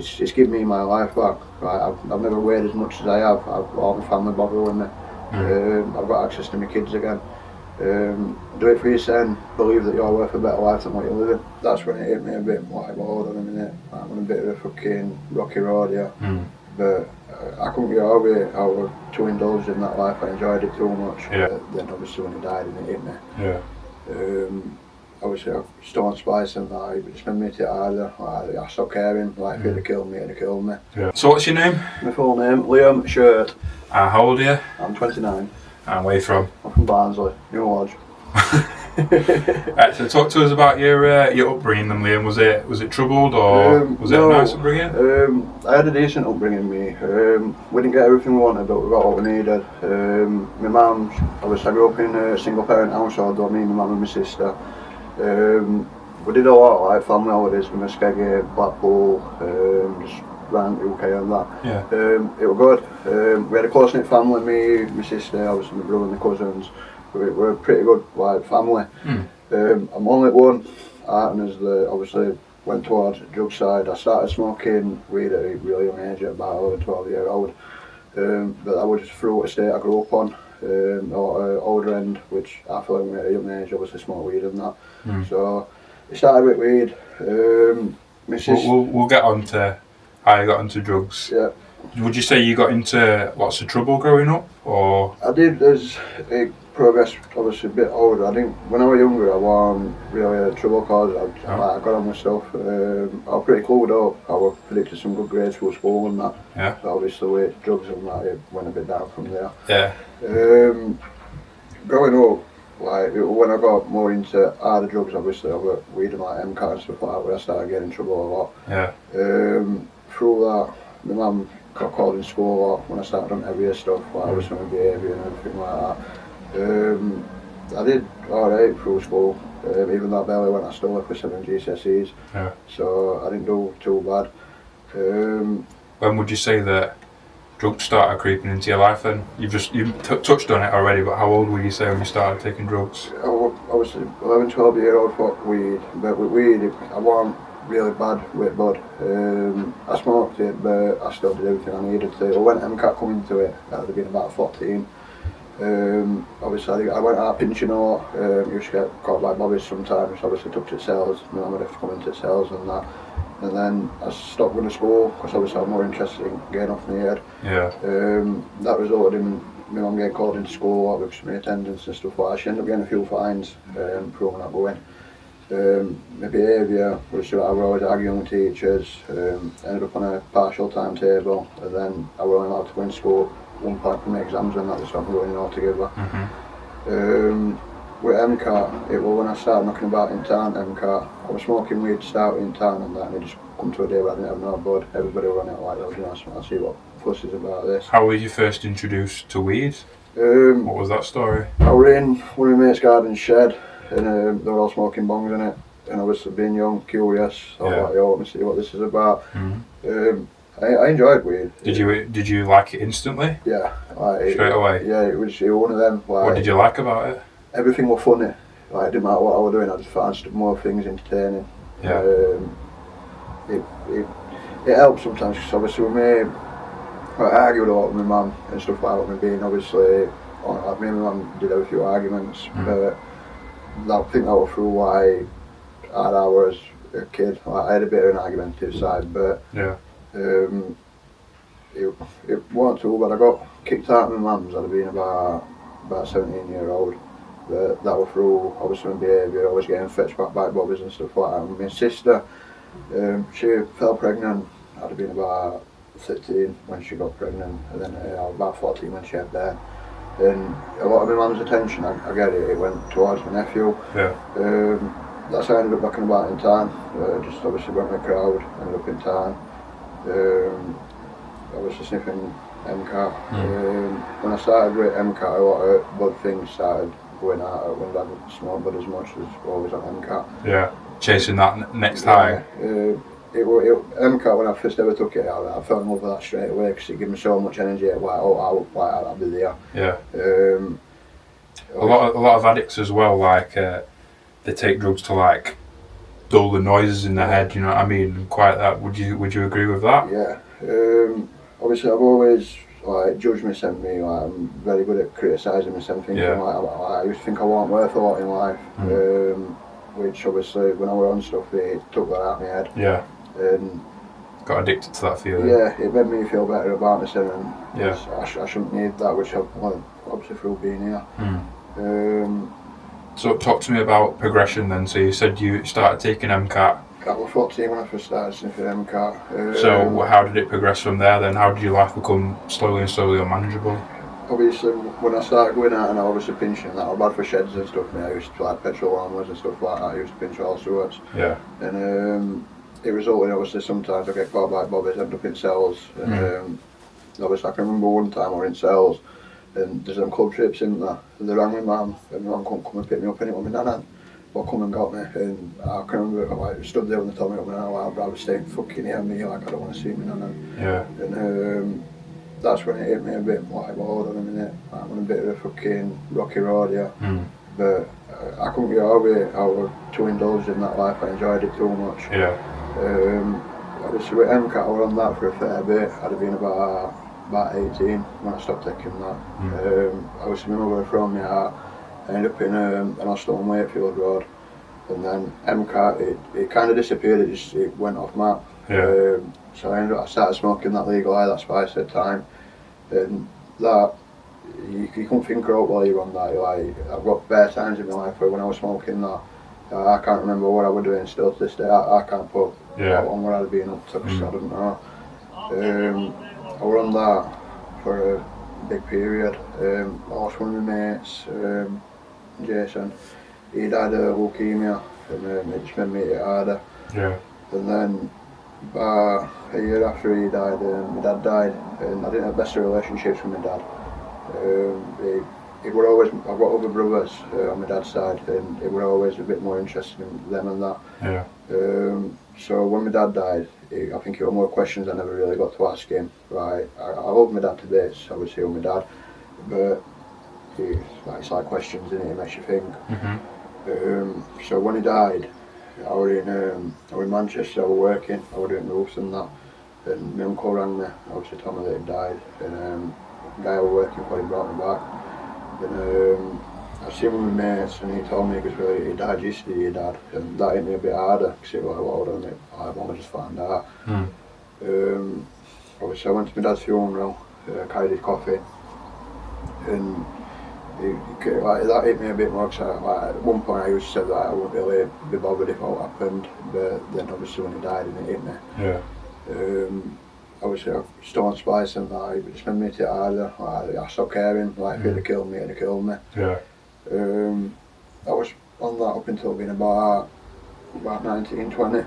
It's given me my life back. Right, I've never weighed as much as I have. All my family bother with me. I've got access to my kids again. Do it for yourself. Believe that you're worth a better life than what you're living. That's when it hit me a bit like, hold on a minute, I'm on a bit of a fucking rocky road here. But I couldn't get over it. I was too indulged in that life. I enjoyed it too much. Then obviously when he died, it hit me. Obviously I still on spice and that, but it's made me take it harder. I stopped caring. Like, if it'd have killed me, it'd have killed me. So what's your name? My full name, Liam Shirt. How old are you? I'm 29. And where are you from? I'm from Barnsley, New Lodge. So talk to us about your upbringing then, Liam. Was it troubled or was it a nice upbringing? I had a decent upbringing, me. We didn't get everything we wanted, but we got what we needed. My mum, obviously I grew up in a single parent household, me, my mum and my sister. We did a lot, like family holidays with Muskegee, Blackpool, just around the UK and that. It was good. We had a close-knit family, me, my sister, obviously my brother and my cousins. We're a pretty good like family. I'm only one, and as obviously went towards the drug side, I started smoking weed at a really young age, at about 11, 12-year-old. But that was through a state I grew up on, or older end, which I feel like at a young age obviously smoked weed and that. So it started with weed. We'll get on to how you got into drugs. Yeah. Would you say you got into lots of trouble growing up, or? I did, as it progressed, obviously a bit older. I think when I was younger I wasn't really a trouble causer. I got on with stuff. I was pretty clued up. I was predicted some good grades for school and that. So obviously with drugs and that, it went a bit down from there. Growing up, like when I got more into harder drugs, obviously I got weed and like MCAT and stuff like that, where I started getting in trouble a lot. Through that, my mum got called in school a lot when I started on heavier stuff, like I was some behaviour and everything like that. I did alright through school, even though I barely went, I still left with 7 GCSEs, so I didn't do too bad. When would you say that drugs started creeping into your life then? You've touched on it already, but how old were you say when you started taking drugs? I was 11, 12-year-old for weed, but with weed I wasn't really bad with bud. I smoked it, but I still did everything I needed to. When MCAT come into it, that would have been about 14. Obviously I went out pinching a lot. Used to get caught by bobbies sometimes. Obviously took to cells. My mum would have to come into cells and that. And then I stopped going to school because obviously I'm more interested in getting off my head. That resulted in my mum getting called into school a lot with my attendance and stuff like that. She ended up getting a few fines for not going. My behaviour was that I was always arguing with teachers, ended up on a partial timetable, and then I was only allowed to go in school one point from the exams and that, so I'm going in altogether. With MCAT, it was when I started knocking about in town. MCAT, I was smoking weed to start in town and that, and it just come to a day where I didn't have no bud. Everybody was on it like, so I see what fuss is about this. How were you first introduced to weed? What was that story? I was in one of my mate's garden shed, and they were all smoking bongs in it, and obviously being young, curious, I was like, yo, let me see what this is about. I enjoyed weed. Did you like it instantly? Yeah. Straight away? Yeah, it was one of them. Like, what did you like about it? Everything was funny. Like, it didn't matter what I was doing, I just found more things entertaining. It helped sometimes, because obviously with me, I argued a lot with my mum and stuff like that, with me being obviously, me and my mum did have a few arguments, but I think that was through why I was a kid. Like, I had a bit of an argumentative side, but it wasn't too bad. I got kicked out of my mum's, I'd have been about 17-year-old. But that was through obviously my behaviour, always getting fetched back by bobbies and stuff like that. And my sister, she fell pregnant, I'd have been about 13 when she got pregnant, and then about 14 when she had Ben. And a lot of my mum's attention, I get it, it went towards my nephew. That's how I ended up knocking about in town. Just obviously went with the crowd, ended up in town. Obviously sniffing MCAT. When I started with MCAT, a lot of bud things started going out when I didn't smoke bud as much as always on MCAT. Chasing that next high. MCAT, when I first ever took it, I fell in love with that straight away because it gave me so much energy. I'll be there. A lot of addicts as well, like they take drugs to like dull the noises in the head, you know what I mean? And quiet that. Would you agree with that? Yeah. Obviously, I've always like judged myself. Like, I'm very good at criticising myself. Thinking I used to think I wasn't worth a lot in life. Which obviously, when I was on stuff, it took that out of my head. Yeah. And got addicted to that feeling. Yeah, it made me feel better about myself, and yeah. I shouldn't need that, which I've obviously through being here. So talk to me about progression then. So you said you started taking MCAT. I was 14 when I first started sniffing MCAT. So how did it progress from there then? How did your life become slowly unmanageable? Obviously, when I started going out and I was pinching, that was bad for sheds and stuff. I used to like petrol lawnmowers and stuff like that. I used to pinch all sorts. Yeah. And it resulted, obviously, sometimes I get caught by bobbies, end up in cells. And obviously, I can remember one time I was in cells, and there's them club trips in there, and they rang my mum, and my mum couldn't come and pick me up, and it was my nan, but come and got me, and I can remember, like, stood there when they told me up, and I was staying fucking near me, like, I don't want to see me nan. Yeah. And that's when it hit me a bit, like, well, hold on a minute, I'm on a bit of a fucking rocky road here. But I couldn't get over it. I was too indulged in that life. I enjoyed it too much. Yeah. Obviously with MCAT, I was on that for a fair bit. I'd have been about 18 when I stopped taking that. Obviously my mother thrown me out. I ended up in an hostel on Wakefield Road. And then MCAT, it kind of disappeared. It went off map. Yeah. So I started smoking that legal high, that spice at the time. And that, you couldn't think out while you're on that. Like, I've got bare times in my life where when I was smoking that, I can't remember what I was doing still to this day. I can't put on what I'd been up to because I don't know. I was on that for a big period. I lost one of my mates, Jason. He died of leukemia, and it just made me hit harder. Yeah. And then a year after he died, my dad died, and I didn't have best of relationships with my dad. He were always, I've got other brothers on my dad's side, and he were always a bit more interested in them and that. Yeah. So when my dad died, I think he had more questions I never really got to ask him. Right, I love my dad to bits, obviously with my dad, but it's like questions, isn't it? It makes you think. So when he died, I was in Manchester, I was working, I was doing roofs and that, and my uncle rang me, obviously told me that he died, and the guy I was working for, he brought me back, and I seen one of my mates, and he told me, because he died yesterday, your dad, and that hit me a bit harder, because it was like, well, hold on, I've only just found out. Obviously I went to my dad's funeral, carried his coffin, and like, that hit me a bit more, because at one point I used to say that I wouldn't really be bothered if what happened, but then obviously when he died and it hit me. Yeah. Obviously I still on spice and that, it just made me hit harder. Like, I stopped caring, like if he'd have killed me, he'd have killed me. Yeah. I was on that up until being about 19, 20. I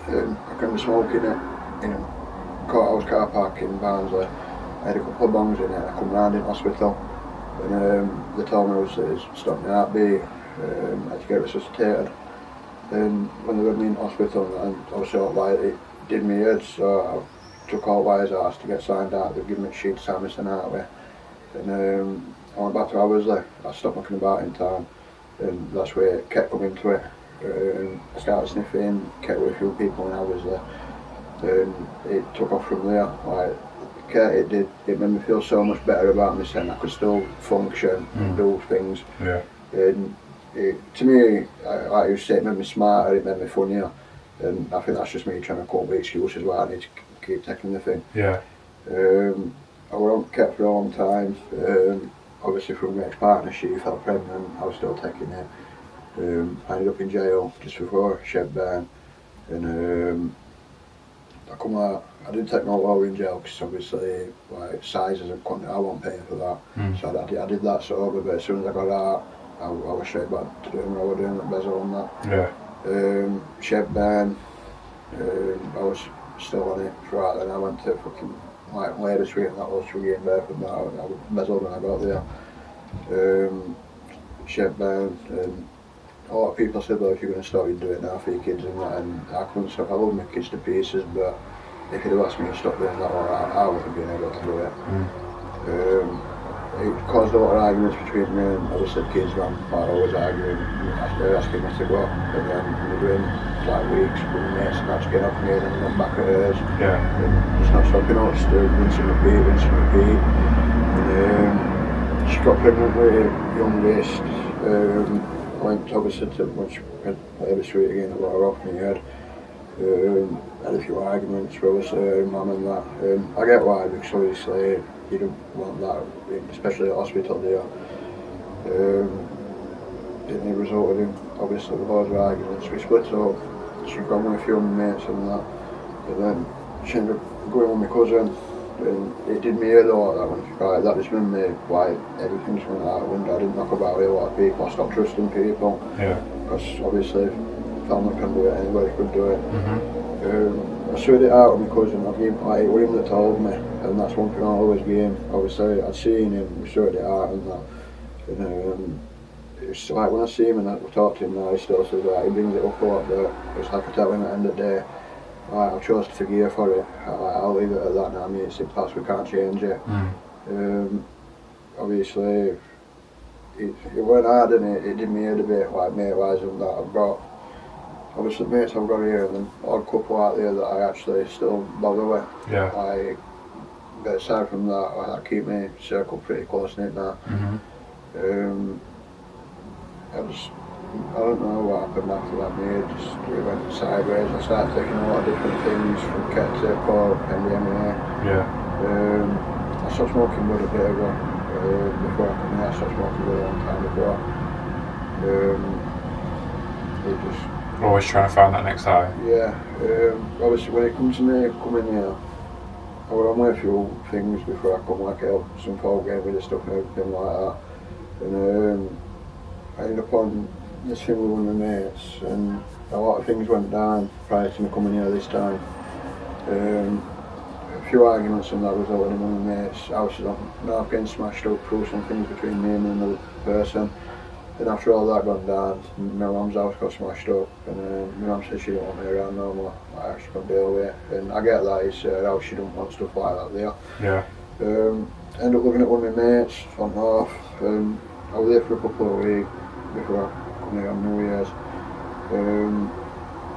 can remember smoking it in a courthouse car park in Barnsley. I had a couple of bongs in it, I come round in hospital. And they told me it stopped my heartbeat, I had to get resuscitated. And when they were me in hospital, and obviously like, it did me head, so I took all by his arse to get signed out. They'd given me a sheet to sign me out with. And I went back to Abersley. I stopped knocking about in town, and that's where it kept coming to it. I started sniffing, kept with a few people in Abersley, and it took off from there. Like, it made me feel so much better about myself. I could still function and do things. Yeah. And to me, like you say, it made me smarter, it made me funnier. And I think that's just me trying to come up with excuses why I need to keep taking the thing. Yeah. I was on kept for a long time. Obviously from my ex-partner, she fell pregnant, I was still taking it. I ended up in jail just before Shedburn. And I come out, I didn't take no law in jail because obviously like sizes and quantity, I wasn't paying for that. So I did that sober, but as soon as I got out, I was straight back to doing what I was doing at Bezel and that. Yeah. Shedburn, I was still on it throughout, then I went to fucking like Labour Street and that was Swiggy and Bedford, but I was Bezel when I got there. Shedburn, and a lot of people said, well, if you're going to stop, you do it now for your kids and that, and I couldn't stop. I love my kids to pieces, but if you'd have asked me to stop doing that, I wouldn't have been able to do it. it caused a lot of arguments between me and obviously the kids around, like always arguing, asking me to go, and then we were doing like weeks with my mates and that's getting up and getting and back at hers. Yeah. And just not stopping up, just doing rinse and repeat. And she got pregnant with a young waist. I went obviously to much Labour Street again, a lot of off my head. Had a few arguments with her mum and that. I get why, because obviously you don't want that, especially at hospital there. It resulted in obviously loads of arguments. We split up, she gone with a few of my mates and that, and then she ended up going with my cousin, and it did me a lot, that one. Right, that just made me like everything just went out the window. I didn't knock about with a lot of people, I stopped trusting people. Yeah. Because obviously family can do it, anybody could do it. I sorted it out with my cousin. It was him that told me, and that's one thing I always gave him. Obviously I'd seen him, we sorted it out and that. And it's like when I see him and I talk to him now, he still says that, he brings it up a lot, but it's like I tell him at the end of the day, I chose to forgive for it. I'll leave it at that now. I mean, it's in past, we can't change it. Obviously it went hard and it did me head a bit, like mate-wise and that. I've got obviously mates I've got here and an odd couple out there that I actually still bother with. Yeah. But aside from that, I keep my circle pretty close knit now. I don't know what happened after that, mate. It went sideways. I started taking a lot of different things from ket to coke, MDMA. Yeah. I stopped smoking bud a bit ago. Before I come here, I stopped smoking bud a long time ago. It just... Always trying to find that next high. Yeah. Obviously when it comes to me coming here, I was on with a few things before I come, like help some folk gave me the stuff and everything like that. And I ended up on this thing with one of my mates, and a lot of things went down prior to me coming here this time. A few arguments and that resulted in one of my mates' houses on North getting smashed up through some things between me and another person. And after all that gone down, my mum's house got smashed up, and my mum said she didn't want me around no more. She couldn't deal with it, and I get that, it's her house, she don't want stuff like that there. Yeah. Ended up looking at one of my mates on North, and I was there for a couple of weeks before I come here on New Year's.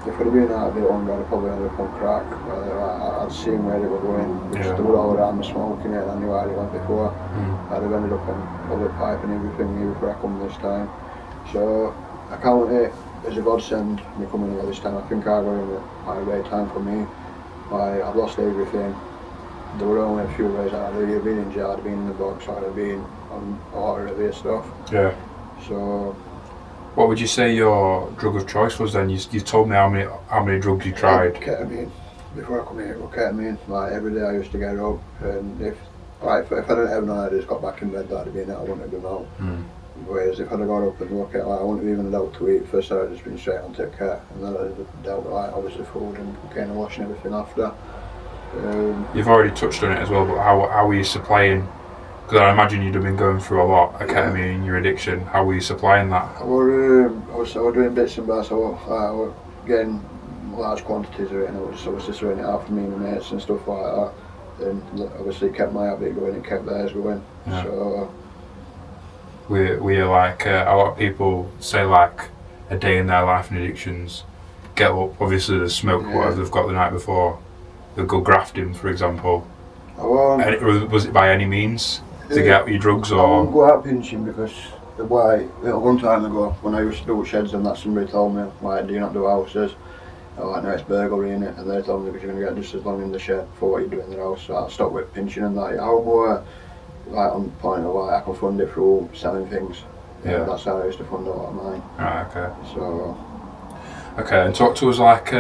If I'd have been out a bit longer, I'd probably ended up on crack. I'd seen where they were going, because they were all around me smoking it, and I knew where they went before. I'd have ended up on public pipe and everything here before I come this time. So I count it as a godsend, me coming here this time. I think I got in a great time for me. I've lost everything. There were only a few ways I'd have been in jail, I'd have been in the box, I'd have been on a lot of this stuff. Yeah. So, what would you say your drug of choice was then? You told me how many drugs you tried. Ketamine. Before I come here, ketamine. Like every day I used to get up, and if I didn't have known I just got back in bed, that'd have been it. I wouldn't have been out. Whereas if I'd have got up and looked at, like, I wouldn't have even dealt to eat. First I'd just been straight on to ket, and then I'd have dealt with like obviously food and kind of washing everything after. You've already touched on it as well, but how were you supplying? Because I imagine you'd have been going through a lot of ketamine in your addiction. How were you supplying that? I was doing bits and bats. I was getting large quantities of it, and I was obviously throwing it out for me and my mates and stuff like that. And obviously kept my habit going and kept theirs going. Yeah. So we like a lot of people say like a day in their life in addictions. Get up, obviously they smoke whatever they've got the night before. They'll go grafting, for example. Was it by any means to get out your drugs, or? I won't go out pinching because one time ago when I used to do sheds and that, somebody told me, like, do you not do houses? I was like, no, it's burglary in it, and they told me because you're going to get just as long in the shed for what you do in the house. So I stopped with pinching and that. I was more like on the point of like I can fund it through selling things. Yeah. That's how I used to fund a lot of mine. Right, okay. So. Okay, and talk to us like,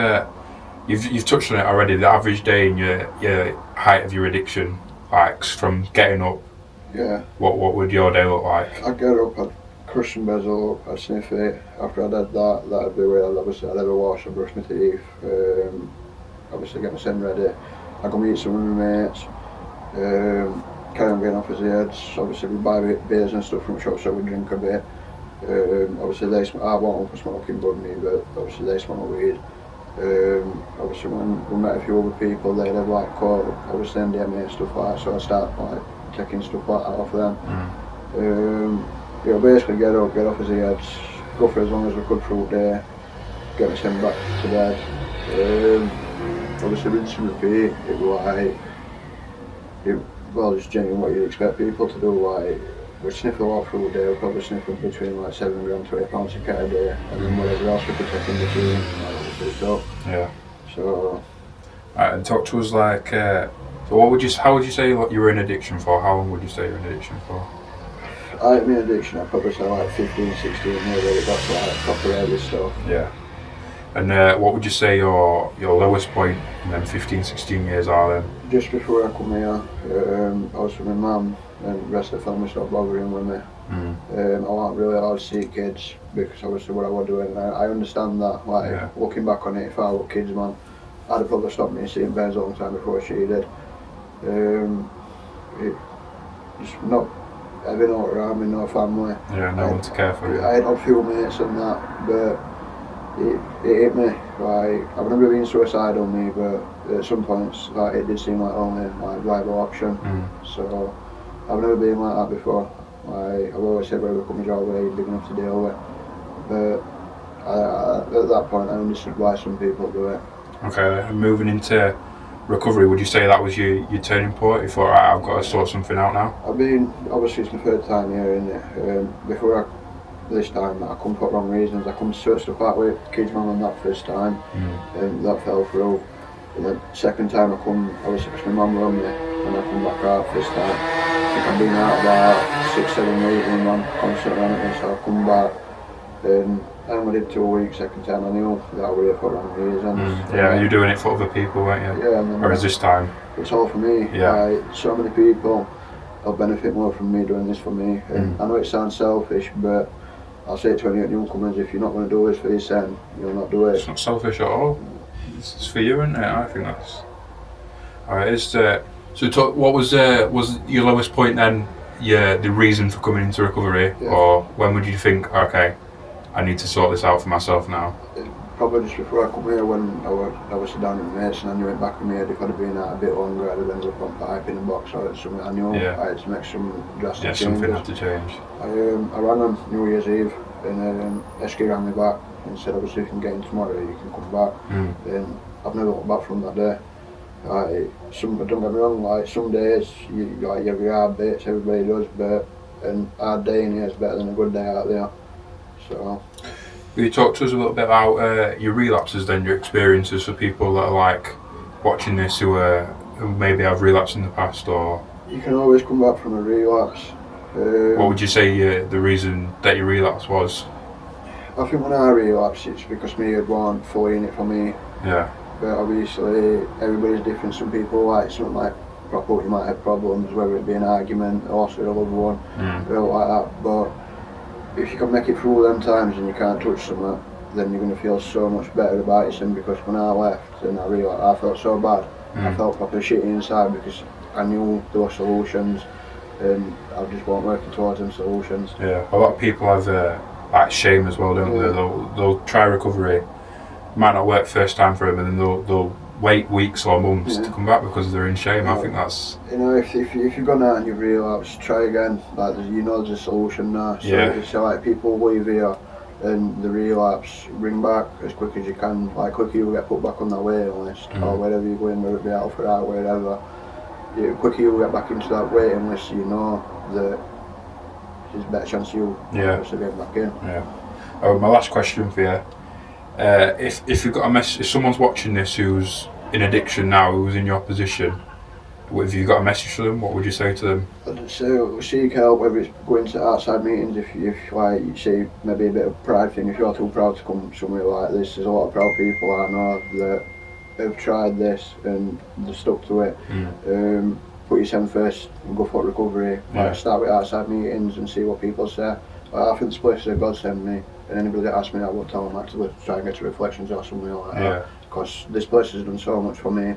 you've touched on it already, the average day in your height of your addiction, like from getting up. Yeah. What would your day look like? I'd get up, I'd crush some bezel up, I'd sniff it. After I did that, that'd be where I'd have a wash and brush my teeth. Obviously get my sim ready. I'd go meet some of my mates. Carry on getting off his heads. Obviously we buy beers and stuff from the shop, so we drink a bit. Obviously I won't for smoking bud me, but obviously they smoke weed. Obviously when we met a few other people, they'd have like coke, obviously MDMA and stuff like that, so I start like taking stuff like that off them. You know, basically get off his heads, go for as long as we could through the day, get us sent back to bed. Obviously rinse and repeat. It was like, well, just genuine what you'd expect people to do. Like, we sniff a lot through the day, we're probably sniffing between like 7 grams, 20 pounds a cat a day, and then whatever else we could take in between, like, Yeah. So. And talk to us like, so how would you say like, you were in addiction for? How long would you say you were in addiction for? I had my addiction, I'd probably say like 15, 16 years, really got to like proper heavy stuff. Yeah. And what would you say your lowest point in them 15, 16 years are then? Just before I come here, I was with my mum and the rest of the family stopped bothering with me. I wasn't really allowed to see kids because obviously what I was doing. And I understand that, like looking back on it, if I were kids, man, I'd have probably stopped me seeing Ben's a long time before she did. Just not having no around me, no family. Yeah, no one to care for you. I had a few mates and that, but it hit me. Like, I've never been suicidal me, but at some points like it did seem like only like viable option. So I've never been like that before. Like, I've always said whatever comes your way, you're big enough to deal with. But at that point I understood why some people do it. Okay, and moving into recovery, would you say that was your turning point? You thought, right, I've got to sort something out now? I've been, obviously it's my third time here, innit? Before this time I come for wrong reasons. I come to sort stuff out with kids mum on that first time, and that fell through. And the second time I come, obviously because my mum run me, and I come back out first time. I think I've been out about 6-7 weeks and my mum constantly on at me, so I come back. And I only did 2 weeks, second time I knew that I was here for wrong reasons. Yeah, you're doing it for other people, weren't you? Yeah. And then or is this time? It's all for me. Yeah. Like, so many people will benefit more from me doing this for me. And I know it sounds selfish, but I'll say it to any newcomers, if you're not going to do this for your son, you'll not do it. It's not selfish at all. It's for you, isn't it? I think that's... Alright, so what was your lowest point then, the reason for coming into recovery? Yeah. Or when would you think, okay, I need to sort this out for myself now? Probably just before I come here, when I was down in the mates and I knew it back in my head, if I'd have been out a bit longer, I'd have ended up on pipe in the box or something. I knew I had to make some drastic changes. Something had to change. I rang them New Year's Eve, and Esky rang me back and said, obviously you can get in tomorrow, you can come back. And I've never looked back from that day. Don't get me wrong, like some days you have your hard bits, everybody does, but a hard day in here is better than a good day out there. So. Will you talk to us a little bit about your relapses then, your experiences for people that are like watching this who maybe have relapsed in the past? Or you can always come back from a relapse. What would you say the reason that you relapsed was? I think when I relapsed, it's because me had one fully in it for me. Yeah. But obviously everybody's different. Some people like something like proper, you might have problems, whether it be an argument, loss with a loved one, like that. But if you can make it through them times and you can't touch something, then you're going to feel so much better about yourself. Because when I left and I realised I felt so bad, I felt proper shitty inside because I knew there were solutions and I just weren't working towards them solutions. Yeah, a lot of people have like shame as well, don't they? They'll try recovery, might not work first time for them, and then they'll wait weeks or months to come back because they're in shame. I think that's... You know, if you've gone out and you've relapsed, try again. Like, you know there's a solution now. So like people leave here and the relapse, bring back as quick as you can. Like quicker you'll get put back on that waiting list or wherever you're going, whether it be out for out, wherever. The quicker you'll get back into that waiting list, you know that there's a better chance you'll getting back in. Yeah. My last question for you. If you've got if someone's watching this who's in addiction now, who's in your position, if you've got a message for them, what would you say to them? I'd say seek help, whether it's going to outside meetings, if like you see maybe a bit of pride thing, if you're too proud to come somewhere like this, there's a lot of proud people I know that have tried this and they've stuck to it. Put yourself first and go for recovery. Like start with outside meetings and see what people say. I think this place is a godsend me. And anybody that asks me, I will tell them actually to try and get to Reflections or something like that. Because this place has done so much for me.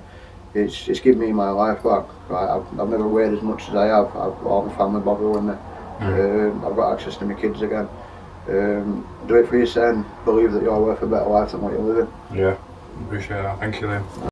It's given me my life back. I've never weighed as much as I have. All my family bother with me. I've got access to my kids again. Do it for your son. Believe that you're worth a better life than what you're living. Yeah, appreciate that. Thank you, Liam.